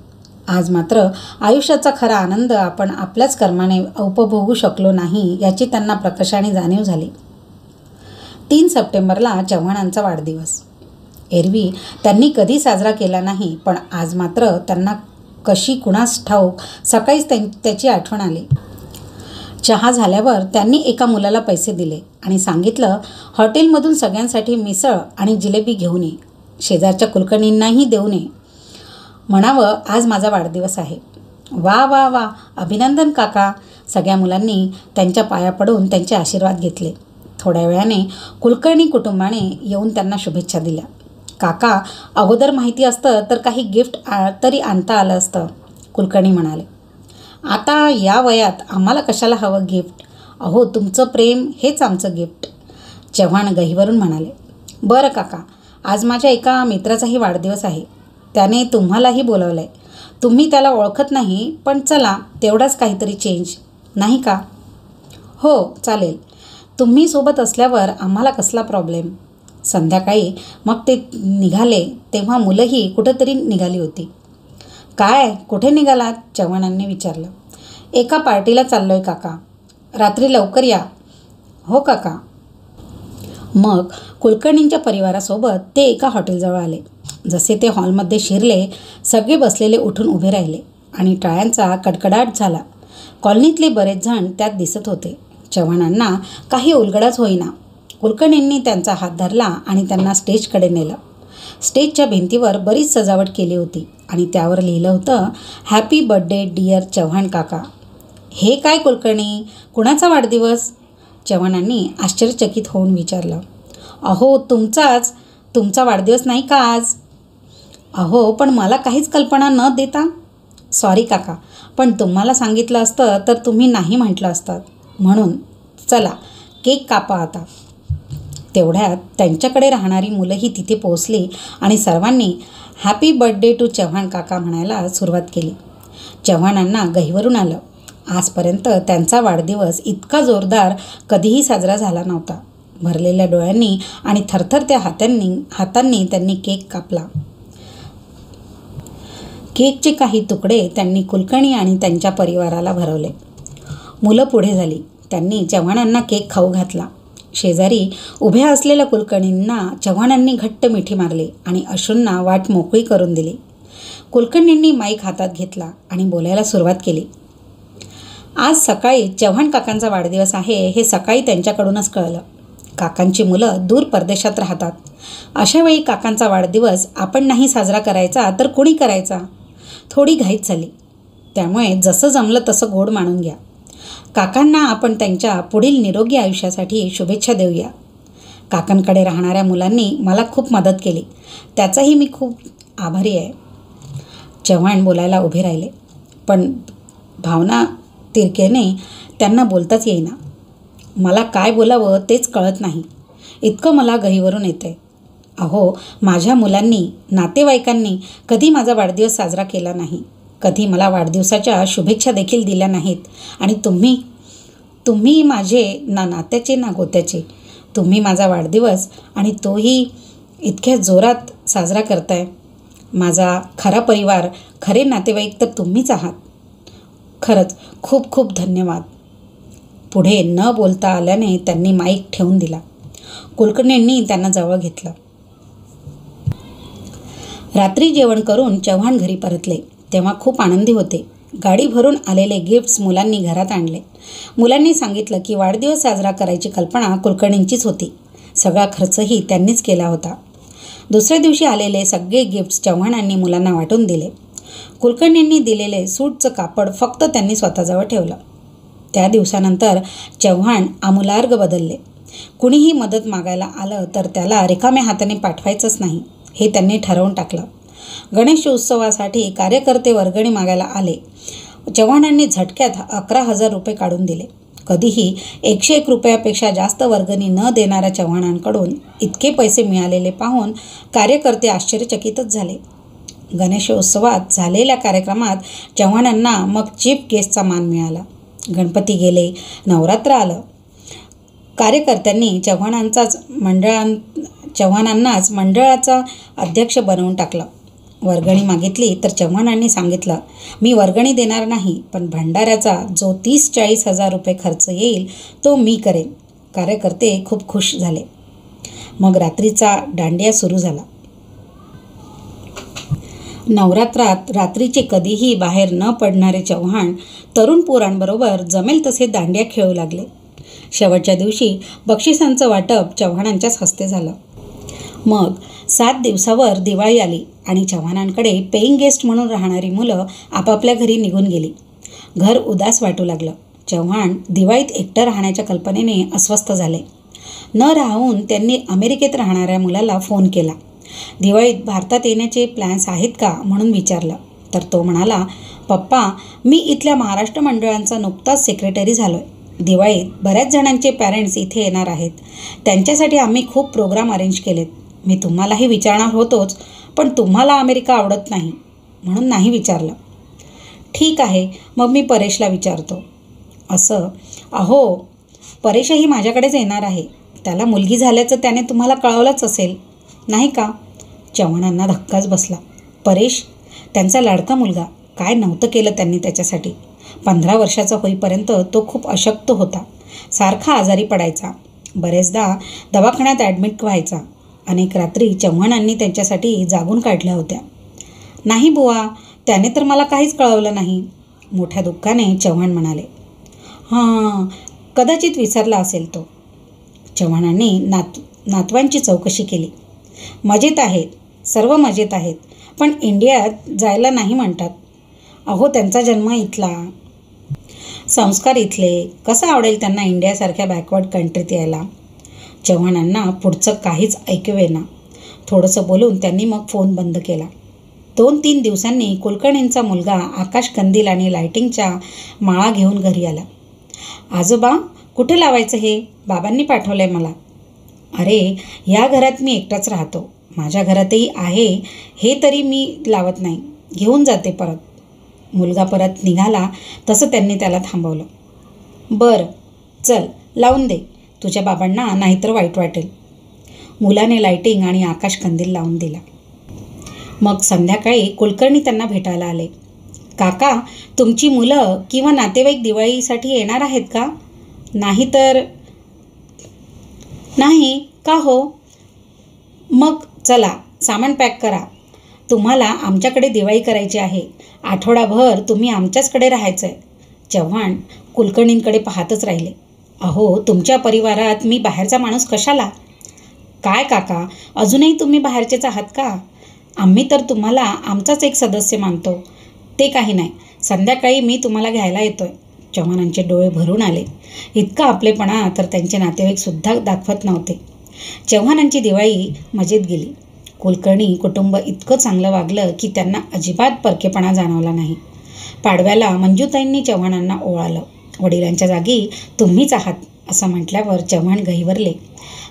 आज मात्र आयुष्याचा खरा आनंद आपण आपल्याच कर्माने उपभोगू शकलो नाही याची त्यांना प्रकर्षाने जाणीव झाली. 3 सप्टेंबरला चव्हाणांचा वाढदिवस. एरवी त्यांनी कधी साजरा केला नाही, पण आज मात्र त्यांना कशी कुणास ठाऊक सकाळीच त्याची आठवण आली. चहा झाल्यावर त्यांनी एका मुलाला पैसे दिले आणि सांगितलं हॉटेलमधून सगळ्यांसाठी मिसळ आणि जिलेबी घेऊन ये. शेजारच्या कुलकर्णींनाही देऊन ये. म्हणावं आज माझा वाढदिवस आहे. वा वा वा, अभिनंदन काका. सगळ्या मुलांनी त्यांच्या पाया पडून त्यांचे आशीर्वाद घेतले. थोड्या वेळाने कुलकर्णी कुटुंबाने येऊन त्यांना शुभेच्छा दिल्या. काका अगोदर माहिती असतं तर काही गिफ्ट तरी आणता आलं असतं, कुलकर्णी म्हणाले. आता या वयात आम्हाला कशाला हवं गिफ्ट? अहो तुमचं प्रेम हेच आमचं गिफ्ट, चव्हाण गहिवरून म्हणाले. बरं काका, आज माझ्या एका मित्राचाही वाढदिवस आहे. त्याने तुम्हालाही बोलवलं आहे. तुम्ही त्याला ओळखत नाही, पण चला तेवढाच काहीतरी चेंज, नाही का? हो चालेल. तुम्ही सोबत असल्यावर आम्हाला कसला प्रॉब्लेम. संध्याकाळी मग ते निघाले तेव्हा मुलंही कुठंतरी निघाली होती. काय कुठे निघालात? चव्हाणांनी विचारलं. एका पार्टीला चाललोय काका, रात्री लवकर या. हो काका. मग कुलकर्णींच्या परिवारासोबत ते एका हॉटेलजवळ आले. जसे ते हॉलमध्ये शिरले, सगळे बसलेले उठून उभे राहिले आणि टाळ्यांचा कडकडाट झाला. कॉलनीतले बरेच जण त्यात दिसत होते. चव्हाणांना काही उलगडाच होईना. कुलकर्णींनी त्यांचा हात धरला आणि त्यांना स्टेजकडे नेलं. स्टेजच्या भिंतीवर बरीच सजावट केली होती आणि त्यावर लिहिलं होतं, हॅपी बर्थडे डिअर चव्हाण काका. हे काय कुलकर्णी, कुणाचा वाढदिवस? चव्हाणांनी आश्चर्यचकित होऊन विचारलं. अहो तुमचा वाढदिवस नाही का आज? अहो पण मला काहीच कल्पना न देता. सॉरी काका, पण तुम्हाला सांगितलं असतं तर तुम्ही नाही म्हटलं असतं. म्हणून चला केक कापा आता. तेवढ्यात त्यांच्याकडे राहणारी मुलंही तिथे पोहोचली आणि सर्वांनी हॅपी बर्थडे टू चव्हाण काका म्हणायला सुरुवात केली. चव्हाणांना गहिवरून आलं. आजपर्यंत त्यांचा वाढदिवस इतका जोरदार कधीही साजरा झाला नव्हता. भरलेल्या डोळ्यांनी आणि थरथरत्या हातांनी त्यांनी केक कापला. केकचे काही तुकडे त्यांनी कुलकर्णी आणि त्यांच्या परिवाराला भरवले. मुलं पुढे झाली. त्यांनी चव्हाणांना केक खाऊ घातला. शेजारी उभ्या असलेल्या कुलकर्णींना चव्हाणांनी घट्ट मिठी मारली आणि अश्रूंना वाट मोकळी करून दिली. कुलकर्णींनी माईक हातात घेतला आणि बोलायला सुरुवात केली. आज सकाळी चव्हाण काकांचा वाढदिवस आहे हे सकाळी त्यांच्याकडूनच कळलं. काकांची मुलं दूर परदेशात राहतात. अशावेळी काकांचा वाढदिवस आपण नाही साजरा करायचा तर कुणी करायचा? थोडी घाईच झाली. त्यामुळे जसं जमलं तसं गोड मानून घ्या. काकांना आपण त्यांच्या पुढील निरोगी आयुष्यासाठी शुभेच्छा देऊया. काकांकडे राहणाऱ्या मुलांनी मला खूप मदत केली, त्याचाही मी खूप आभारी आहे. चव्हाण बोलायला उभे राहिले, पण भावना तिरकेने त्यांना बोलताच येईना. मला काय बोलावं तेच कळत नाही, इतकं मला गहिवरून येतंय. अहो माझ्या मुलांनी, नातेवाईकांनी कधी माझा वाढदिवस साजरा केला नाही. कधी मला वाढदिवसाच्या शुभेच्छा देखील दिल्या नाहीत. आणि तुम्ही माझे ना नात्याचे ना गोत्याचे. तुम्ही माझा वाढदिवस आणि तोही इतक्या जोरात साजरा करताय. माझा खरा परिवार, खरे नातेवाईक तर तुम्हीच आहात. खरंच खूप खूप धन्यवाद. पुढे न बोलता आल्याने त्यांनी माईक ठेवून दिला. कुलकर्णींनी त्यांना जवळ घेतलं. रात्री जेवण करून चव्हाण घरी परतले तेव्हा खूप आनंदी होते. गाडी भरून आलेले गिफ्ट्स मुलांनी घरात आणले. मुलांनी सांगितलं की वाढदिवस साजरा करायची कल्पना कुलकर्णींचीच होती. सगळा खर्चही त्यांनीच केला होता. दुसऱ्या दिवशी आलेले सगळे गिफ्ट्स चव्हाणांनी मुलांना वाटून दिले. कुलकर्णींनी दिलेले सूटचं कापड फक्त त्यांनी स्वतःजवळ ठेवलं. त्या दिवसानंतर चव्हाण आमूलाग्र बदलले. कुणीही मदत मागायला आलं तर त्याला रिकाम्या हाताने पाठवायचंच नाही हे त्यांनी ठरवून टाकलं. गणेशोत्सवासाठी कार्यकर्ते वर्गणी मागायला आले. चव्हाणांनी झटक्यात 11,000 रुपये काढून दिले. कधीही 101 रुपयापेक्षा जास्त वर्गणी न देणाऱ्या चव्हाणांकडून इतके पैसे मिळालेले पाहून कार्यकर्ते आश्चर्यचकितच झाले. गणेशोत्सवात झालेल्या कार्यक्रमात चव्हाणांना मग चीफ गेस्टचा मान मिळाला. गणपती गेले, नवरात्र आलं. कार्यकर्त्यांनी चव्हाणांनाच मंडळाचा अध्यक्ष बनवून टाकलं. वर्गणी मागितली तर चव्हाणांनी सांगितलं, मी वर्गणी देणार नाही, पण भंडाऱ्याचा जो 30-40 हजार रुपये खर्च येईल तो मी करेन. कार्यकर्ते खूप खुश झाले. मग रात्रीचा दांडिया सुरू झाला. नवरात्रात रात्रीचे कधीही बाहेर न पडणारे चव्हाण तरुण पोरांबरोबर जमेल तसे दांडिया खेळू लागले. शेवटच्या दिवशी बक्षिसांचं वाटप चव्हाणांच्याच हस्ते झालं. मग 7 दिवसावर दिवाळी आली आणि चव्हाणांकडे पेईंग गेस्ट म्हणून राहणारी मुलं आपापल्या घरी निघून गेली. घर उदास वाटू लागलं. चव्हाण दिवाळीत एकटं राहण्याच्या कल्पनेने अस्वस्थ झाले. न राहून त्यांनी अमेरिकेत राहणाऱ्या मुलाला फोन केला. दिवाळीत भारतात येण्याचे प्लॅन्स आहेत का म्हणून विचारलं. तर तो म्हणाला, पप्पा, मी इथल्या महाराष्ट्र मंडळांचा नुकताच सेक्रेटरी झालोय. दिवाळीत बऱ्याच जणांचे पॅरेंट्स इथे येणार आहेत. त्यांच्यासाठी आम्ही खूप प्रोग्राम अरेंज केलेत. मी तुम्हालाही विचारणार होतोच, पण तुम्हाला अमेरिका आवडत नाही म्हणून नाही विचारलं. ठीक आहे, मग मी परेशला विचारतो. असं? अहो, परेशही माझ्याकडेच येणार आहे. त्याला मुलगी झाल्याचं त्याने तुम्हाला कळवलंच असेल, नाही का? चव्हाणांना धक्काच बसला. परेश, त्यांचा लाडका मुलगा. काय नव्हतं केलं त्यांनी त्याच्यासाठी. 15 वर्षाचा होईपर्यंत तो खूप अशक्त होता. सारखा आजारी पडायचा. बरेचदा दवाखान्यात ॲडमिट व्हायचा. अनेक रात्री चव्हाणांनी त्यांच्यासाठी जागून काढल्या होत्या. नाही बुवा, त्याने तर मला काहीच कळवलं नाही. मोठ्या दुःखाने चव्हाण म्हणाले. हां, कदाचित विसरला असेल तो. चव्हाणांनी नातवांची चौकशी केली. मजेत आहेत, सर्व मजेत आहेत, पण इंडियात जायला नाही म्हणतात. अहो, त्यांचा जन्म इथला, संस्कार इथले, कसं आवडेल त्यांना इंडियासारख्या बॅकवर्ड कंट्रीत यायला? चव्हाणांना पुढचं काहीच ऐकू येईना. थोडंसं बोलून त्यांनी मग फोन बंद केला. 2-3 दिवसांनी कुलकर्णींचा मुलगा आकाश कंदील आणि लायटिंगच्या माळा घेऊन घरी आला. आजोबा, कुठे लावायचं हे? बाबांनी पाठवलं आहे मला. अरे, या घरात मी एकटाच राहतो. माझ्या घरातही आहे हे तरी मी लावत नाही. घेऊन जाते परत. मुलगा परत निघाला तसं त्यांनी त्याला थांबवलं. बरं, चल लावून दे. तुझ्या बाबांना नाहीतर वाईट वाटेल. मुलाने लायटिंग आणि आकाश कंदील लावून दिला. मग संध्याकाळी कुलकर्णी त्यांना भेटायला आले. काका, तुमची मुलं किंवा नातेवाईक दिवाळीसाठी येणार आहेत का? नाही तर नाही का हो? मग चला, सामान पॅक करा. तुम्हाला आमच्याकडे दिवाळी करायची आहे. आठवडाभर तुम्ही आमच्याचकडे राहायचं आहे. चव्हाण कुलकर्णींकडे पाहतच राहिले. अहो, तुमच्या परिवारात मी बाहेरचा माणूस कशाला? काय काका, अजूनही तुम्ही बाहेरचेच आहात का? आम्ही तर तुम्हाला आमचाच एक सदस्य मानतो. ते काही नाही, संध्याकाळी मी तुम्हाला घ्यायला येतोय. चव्हाणांचे डोळे भरून आले. इतका आपलेपणा तर त्यांचे नातेवाईकसुद्धा दाखवत नव्हते. चव्हाणांची दिवाळी मजेत गेली. कुलकर्णी कुटुंब इतकं चांगलं वागलं की त्यांना अजिबात परकेपणा जाणवला नाही. पाडव्याला मंजूताईंनी चव्हाणांना ओवाळलं. वडिलांच्या जागी तुम्हीच आहात असं म्हटल्यावर चव्हाण गहिवरले.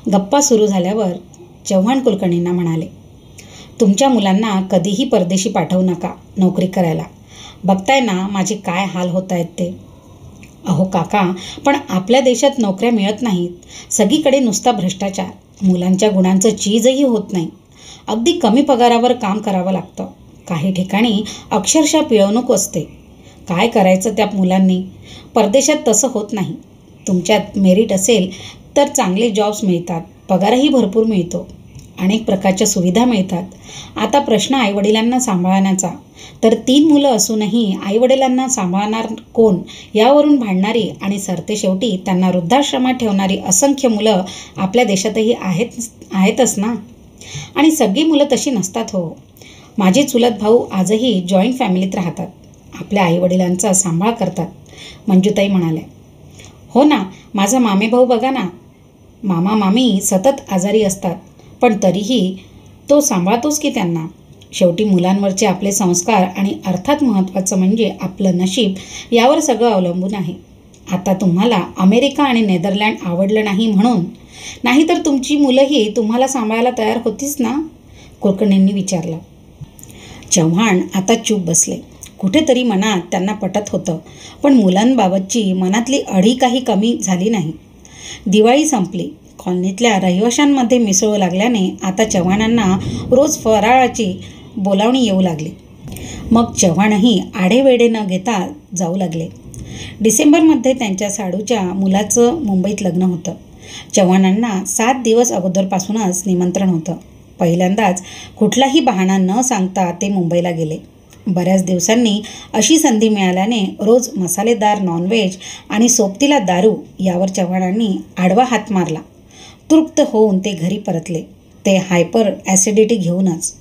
गप्पा सुरू झाल्यावर चव्हाण कुलकर्णींना म्हणाले, तुमच्या मुलांना कधीही परदेशी पाठवू नका नोकरी करायला. बघताय ना माझे काय हाल होत आहेत ते. अहो काका, पण आपल्या देशात नोकऱ्या मिळत नाहीत. सगळीकडे नुसता भ्रष्टाचार. मुलांच्या गुणांचं चीजही होत नाही. अगदी कमी पगारावर काम करावं लागतं. काही ठिकाणी अक्षरशः पिळवणूक असते. काय करायचं त्या मुलांनी? परदेशात तसं होत नाही. तुमच्यात मेरिट असेल तर चांगले जॉब्स मिळतात, पगारही भरपूर मिळतो, अनेक प्रकारच्या सुविधा मिळतात. आता प्रश्न आईवडिलांना सांभाळण्याचा. तर 3 मुलं असूनही आईवडिलांना सांभाळणार कोण यावरून भांडणारी आणि सरतेशेवटी त्यांना वृद्धाश्रमात ठेवणारी असंख्य मुलं आपल्या देशातही आहेतच ना. आणि सगळी मुलं तशी नसतात हो. माझे चुलत भाऊ आजही जॉईंट फॅमिलीत राहतात. आपल्या आईवडिलांचा सांभाळ करतात, मंजुताई म्हणाल्या. हो ना, माझा मामेभाऊ बघा ना. मामा मामी सतत आजारी असतात, पण तरीही तो सांभाळतोच की त्यांना. शेवटी मुलांवरचे आपले संस्कार आणि अर्थात महत्त्वाचं म्हणजे आपलं नशीब यावर सगळं अवलंबून आहे. आता तुम्हाला अमेरिका आणि नेदरलँड आवडलं नाही म्हणून, नाहीतर तुमची मुलंही तुम्हाला सांभाळायला तयार होतीच ना, कुलकर्णींनी विचारलं. चव्हाण आता चूप बसले. कुठेतरी मनात त्यांना पटत होतं, पण मुलांबाबतची मनातली अढी काही कमी झाली नाही. दिवाळी संपली. कॉलनीतल्या रहिवाशांमध्ये मिसळू लागल्याने आता चव्हाणांना रोज फराळाची बोलावणी येऊ लागली. मग चव्हाणही आढेवेढे न घेता जाऊ लागले. डिसेंबरमध्ये त्यांच्या साडूच्या मुलाचं मुंबईत लग्न होतं. चव्हाणांना 7 दिवस अगोदरपासूनच निमंत्रण होतं. पहिल्यांदाच कुठलाही बहाणा न सांगता ते मुंबईला गेले. बऱ्याच दिवसांनी अशी संधी मिळाल्याने रोज मसालेदार नॉनव्हेज आणि सोबतीला दारू यावर चव्हाणांनी आडवा हात मारला. तृप्त होऊन ते घरी परतले, ते हायपर ॲसिडिटी घेऊनच.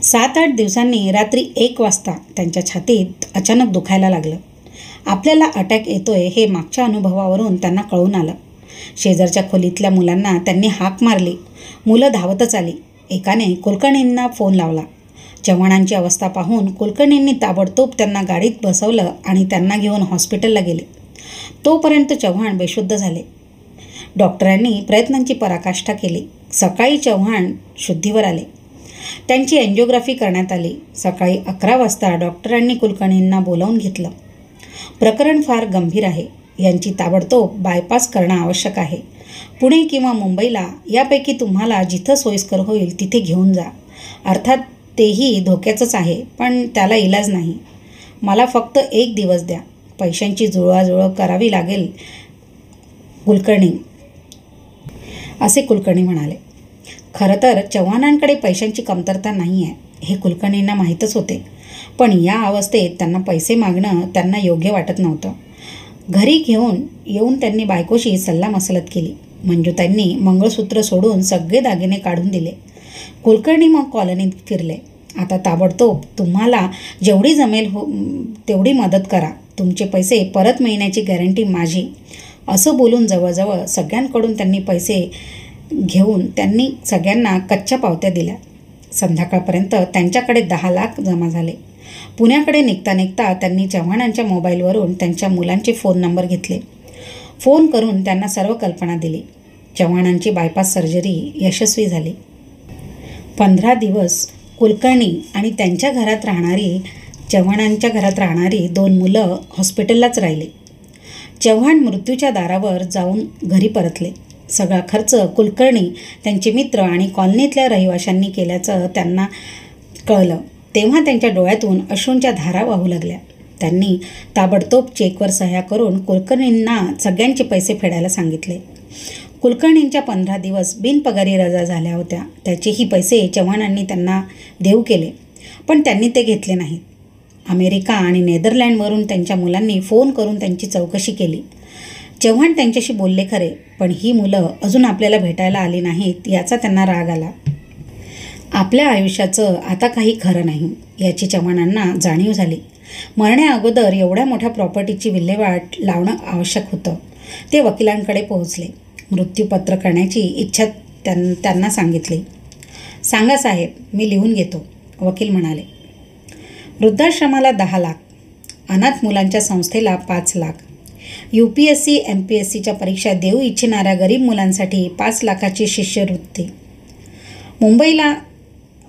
7-8 दिवसांनी रात्री 1 वाजता त्यांच्या छातीत अचानक दुखायला लागलं. आपल्याला अटॅक येतोय हे मागच्या अनुभवावरून त्यांना कळून आलं. शेजारच्या खोलीतल्या मुलांना त्यांनी हाक मारली. मुलं धावतच आली. एकाने कुलकर्णींना फोन लावला. चव्हाणांची अवस्था पाहून कुलकर्णींनी ताबडतोब त्यांना गाडीत बसवलं आणि त्यांना घेऊन हॉस्पिटलला गेले. तोपर्यंत चव्हाण बेशुद्ध झाले. डॉक्टरांनी प्रयत्नांची पराकाष्ठा केली. सकाळी चव्हाण शुद्धीवर आले. त्यांची एन्जिओग्राफी करण्यात आली. सकाळी 11 वाजता डॉक्टरांनी कुलकर्णींना बोलावून घेतलं. प्रकरण फार गंभीर आहे. यांची ताबडतोब बायपास करणं आवश्यक आहे. पुणे किंवा मुंबईला यापैकी तुम्हाला जिथं सोयीस्कर होईल तिथे घेऊन जा. अर्थात तेही धोक्याचंच आहे, पण त्याला इलाज नाही. मला फक्त 1 दिवस द्या. पैशांची जुळवाजुळव करावी लागेल कुलकर्णी, असे कुलकर्णी म्हणाले. खरं तर चव्हाणांकडे पैशांची कमतरता नाही आहे हे कुलकर्णींना माहीतच होते, पण या अवस्थेत त्यांना पैसे मागणं त्यांना योग्य वाटत नव्हतं. घरी घेऊन येऊन त्यांनी बायकोशी सल्लामसलत केली. मंजुताईंनी मंगळसूत्र सोडून सगळे दागिने काढून दिले. कुलकर्णी मग कॉलनीत फिरले. आता ताबडतोब तुम्हाला जेवढी जमेल तेवढी मदत करा. तुमचे पैसे परत मिळण्याची गॅरंटी माझी, असं बोलून जवळजवळ सगळ्यांकडून त्यांनी पैसे घेऊन त्यांनी सगळ्यांना कच्च्या पावत्या दिल्या. संध्याकाळपर्यंत त्यांच्याकडे 10 लाख जमा झाले. पुण्याकडे निघता निघता त्यांनी चव्हाणांच्या मोबाईलवरून त्यांच्या मुलांचे फोन नंबर घेतले. फोन करून त्यांना सर्व कल्पना दिली. चव्हाणांची बायपास सर्जरी यशस्वी झाली. 15 दिवस कुलकर्णी आणि त्यांच्या घरात राहणारी चव्हाणांच्या घरात राहणारी 2 मुलं हॉस्पिटललाच राहिली. चव्हाण मृत्यूच्या दारावर जाऊन घरी परतले. सगळा खर्च कुलकर्णी, त्यांचे मित्र आणि कॉलनीतल्या रहिवाशांनी केल्याचं त्यांना कळलं तेव्हा त्यांच्या डोळ्यातून अश्रूंच्या धारा वाहू लागल्या. त्यांनी ताबडतोब चेकवर सह्या करून कुलकर्णींना सगळ्यांचे पैसे फेडायला सांगितले. कुलकर्णींच्या 15 दिवस बिनपगारी रजा झाल्या होत्या. त्याचेही पैसे चव्हाणांनी त्यांना देऊ केले, पण त्यांनी ते घेतले नाहीत. अमेरिका आणि नेदरलँडवरून त्यांच्या मुलांनी फोन करून त्यांची चौकशी केली. चव्हाण त्यांच्याशी बोलले खरे, पण ही मुलं अजून आपल्याला भेटायला आली नाहीत याचा त्यांना राग आला. आपल्या आयुष्याचं आता काही खरं नाही याची चव्हाणांना जाणीव झाली. मरण्याअगोदर एवढ्या मोठ्या प्रॉपर्टीची विल्हेवाट लावणं आवश्यक होतं. ते वकिलांकडे पोहोचले. मृत्यूपत्र करण्याची इच्छा त्यांना सांगितली. सांगा साहेब, मी लिहून घेतो, वकील म्हणाले. वृद्धाश्रमाला 10 लाख, अनाथ मुलांच्या संस्थेला 5 लाख, UPSC MPSCच्या परीक्षा देऊ इच्छिणाऱ्या गरीब मुलांसाठी 5 लाखाची शिष्यवृत्ती,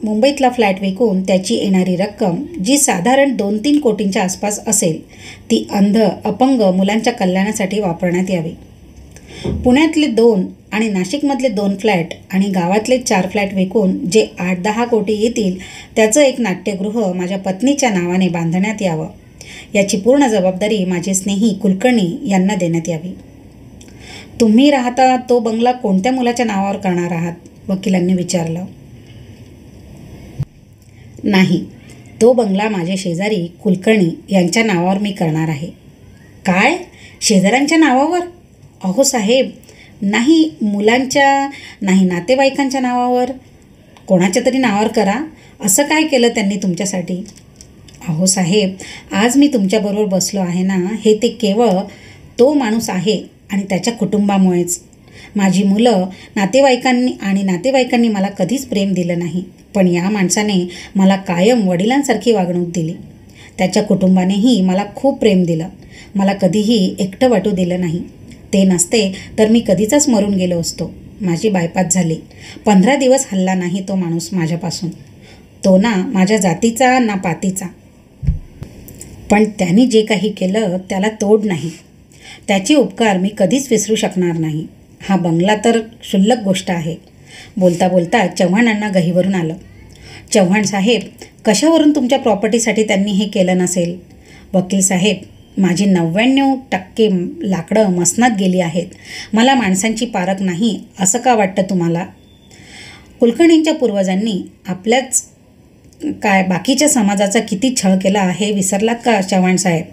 मुंबईतला फ्लॅट विकून त्याची येणारी रक्कम जी साधारण 2-3 कोटींच्या आसपास असेल ती अंध अपंग मुलांच्या कल्याणासाठी वापरण्यात यावी. पुण्यातले 2 आणि नाशिकमधले 2 फ्लॅट आणि गावातले 4 फ्लॅट विकून जे 8-10 कोटी येतील त्याचं एक नाट्यगृह माझ्या पत्नीच्या नावाने बांधण्यात यावं. याची पूर्ण जबाबदारी माझे स्नेही कुलकर्णी यांना देण्यात यावी. तुम्ही राहता तो बंगला कोणत्या मुलाच्या नावावर करणार आहात? वकिलांनी विचारलं. नाही, तो बंगला माझे शेजारी कुलकर्णी यांच्या नावावर मी करणार आहे. काय? शेजाऱ्यांच्या नावावर? अहो साहेब, नाही मुलांच्या, नाही नातेवाईकांच्या नावावर. कोणाच्या तरी नावावर करा. असं काय केलं त्यांनी तुमच्यासाठी? अहो साहेब, आज मी तुमच्याबरोबर बसलो आहे ना, हे ते केवळ तो माणूस आहे आणि त्याच्या कुटुंबामुळेच. माझी मुलं नातेवाईकांनी मला कधीच प्रेम दिलं नाही, पण या माणसाने मला कायम वडिलांसारखी वागणूक दिली. त्याच्या कुटुंबानेही मला खूप प्रेम दिलं. मला कधीही एकटं वाटू दिलं नाही. ते नसते तर मी कधीचाच मरून गेलो असतो. माझी बायपास झाली. 15 दिवस हलला नाही तो माणूस माझ्यापासून. तो ना माझ्या जातीचा ना पातीचा. पण त्यांनी जे काही केलं त्याला तोड नाही. त्याचे उपकार मी कधीच विसरू शकणार नाही. हा बंगला तर क्षुल्लक गोष्ट आहे. बोलता बोलता चव्हाणांना गहीवरून आलं. चव्हाण साहेब, कशावरून तुमच्या प्रॉपर्टीसाठी त्यांनी हे केलं नसेल? वकील साहेब, माझी 99% लाकडं मसनात गेली आहेत. मला माणसांची पारख नाही असं का वाटतं तुम्हाला? कुलकर्णींच्या पूर्वजांनी आपल्याच काय बाकीच्या समाजाचा किती छळ केला हे विसरलात का चव्हाण साहेब?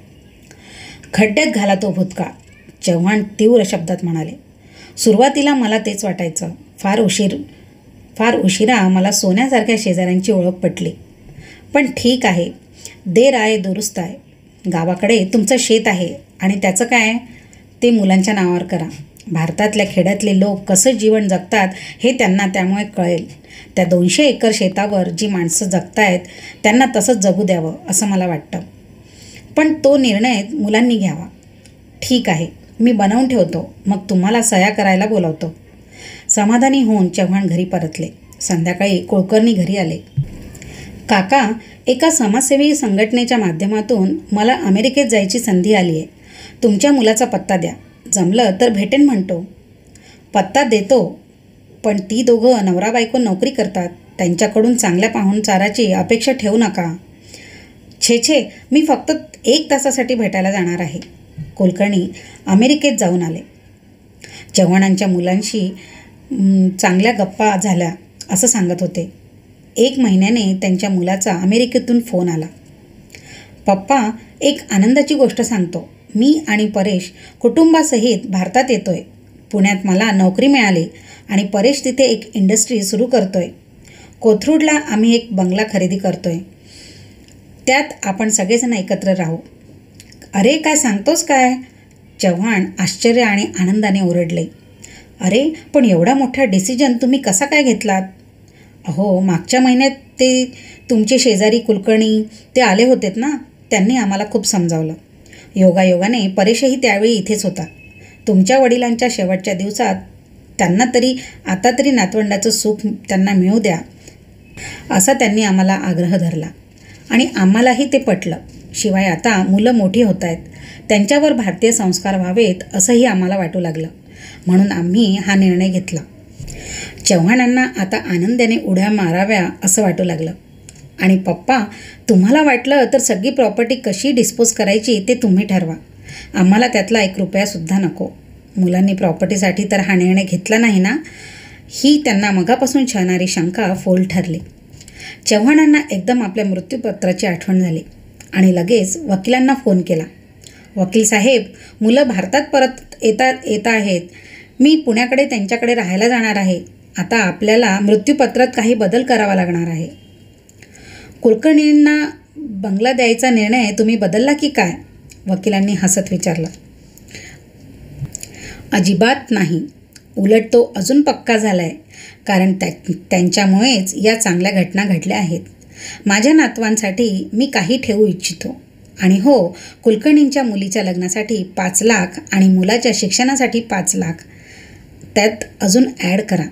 खड्ड्यात घाला तो भूतकाळ, चव्हाण तीव्र शब्दात म्हणाले. सुरुवातीला मला तेच वाटायचं. फार उशिरा मला सोन्यासारख्या शेजाऱ्यांची ओळख पटली. पण ठीक आहे, देर आहे दुरुस्त आहे. गावाकडे तुमचं शेत आहे आणि त्याचं काय, ते मुलांच्या नावावर करा. भारतातल्या खेड्यातले लोक कसं जीवन जगतात हे त्यांना त्यामुळे कळेल. त्या 200 एकर शेतावर जी माणसं जगतायत त्यांना तसंच जगू द्यावं असं मला वाटतं. पण तो निर्णय मुलांनी घ्यावा. ठीक आहे, मी बनवून ठेवतो, मग तुम्हाला सह्या करायला बोलावतो. समाधानी होऊन चव्हाण घरी परतले. संध्याकाळी कुलकर्णी घरी आले. काका, एका समाजसेवी संघटनेच्या माध्यमातून मला अमेरिकेत जायची संधी आली आहे. तुमच्या मुलाचा पत्ता द्या. जमलं तर भेटेन म्हणतो. पत्ता देतो, पण ती दोघं नवरा बायको नोकरी करतात. त्यांच्याकडून चांगल्या पाहुणचाराची अपेक्षा ठेवू नका. छे, मी फक्त 1 तासासाठी भेटायला जाणार आहे. कुलकर्णी अमेरिकेत जाऊन आले. चव्हाणांच्या मुलांशी चांगल्या गप्पा झाल्या असं सांगत होते. 1 महिन्याने त्यांच्या मुलाचा अमेरिकेतून फोन आला. पप्पा, एक आनंदाची गोष्ट सांगतो. मी आणि परेश कुटुंबासहित भारतात येतोय. पुण्यात मला नोकरी मिळाली आणि परेश तिथे एक इंडस्ट्री सुरू करतोय. कोथरूडला आम्ही एक बंगला खरेदी करतोय. त्यात आपण सगळेजण एकत्र राहू. अरे, काय सांगतोस काय? चव्हाण आश्चर्य आणि आनंदाने ओरडले. अरे, पण एवढा मोठा डिसिजन तुम्ही कसा काय घेतलात? अहो, मागच्या महिन्यात ते तुमचे शेजारी कुलकर्णी ते आले होतेत ना, त्यांनी आम्हाला खूप समजावलं. योगायोगाने परेशही त्यावेळी इथेच होता. तुमच्या वडिलांच्या शेवटच्या दिवसात त्यांना आता तरी नातवंडाचं सुख त्यांना मिळू द्या असा त्यांनी आम्हाला आग्रह धरला आणि आम्हालाही ते पटलं. शिवाय आता मुलं मोठी होत आहेत, त्यांच्यावर भारतीय संस्कार व्हावेत असंही आम्हाला वाटू लागलं. म्हणून आम्ही हा निर्णय घेतला. चव्हाणांना आता आनंदाने उड्या माराव्या असं वाटू लागलं. आणि पप्पा, तुम्हाला वाटलं तर सगळी प्रॉपर्टी कशी डिस्पोज करायची ते तुम्ही ठरवा. आम्हाला त्यातला 1 रुपयासुद्धा नको. मुलांनी प्रॉपर्टीसाठी तर हा निर्णय घेतला नाही ना, ही त्यांना मगापासून छळणारी शंका फोल ठरली. चव्हाणांना एकदम आपल्या मृत्यूपत्राची आठवण झाली आणि लगेच वकिलांना फोन केला. वकील साहेब, मुलं भारतात परत येत आहेत. मी पुण्याकडे त्यांच्याकडे राहायला जाणार आहे. आता आपल्याला मृत्यूपत्रात काही बदल करावा लागणार आहे. कुलकर्णींना बंगला द्यायचा निर्णय तुम्ही बदलला की काय? वकिलांनी हसत विचारलं. अजिबात नाही. उलट तो अजून पक्का झाला आहे. कारण त्यांच्यामुळेच या चांगल्या घटना घडल्या आहेत. माझ्या नातवांसाठी मी काही ठेवू इच्छितो. आणि हो, कुलकर्णींच्या मुलीच्या लग्नासाठी 5 लाख आणि मुलाच्या शिक्षणासाठी 5 लाख त्यात अजून ॲड करा.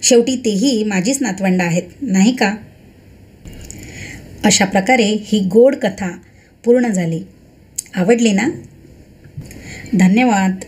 शेवटी तेही माझीच नातवंड आहेत, नाही का? अशा प्रकारे ही गोड कथा पूर्ण झाली. आवडली ना? धन्यवाद.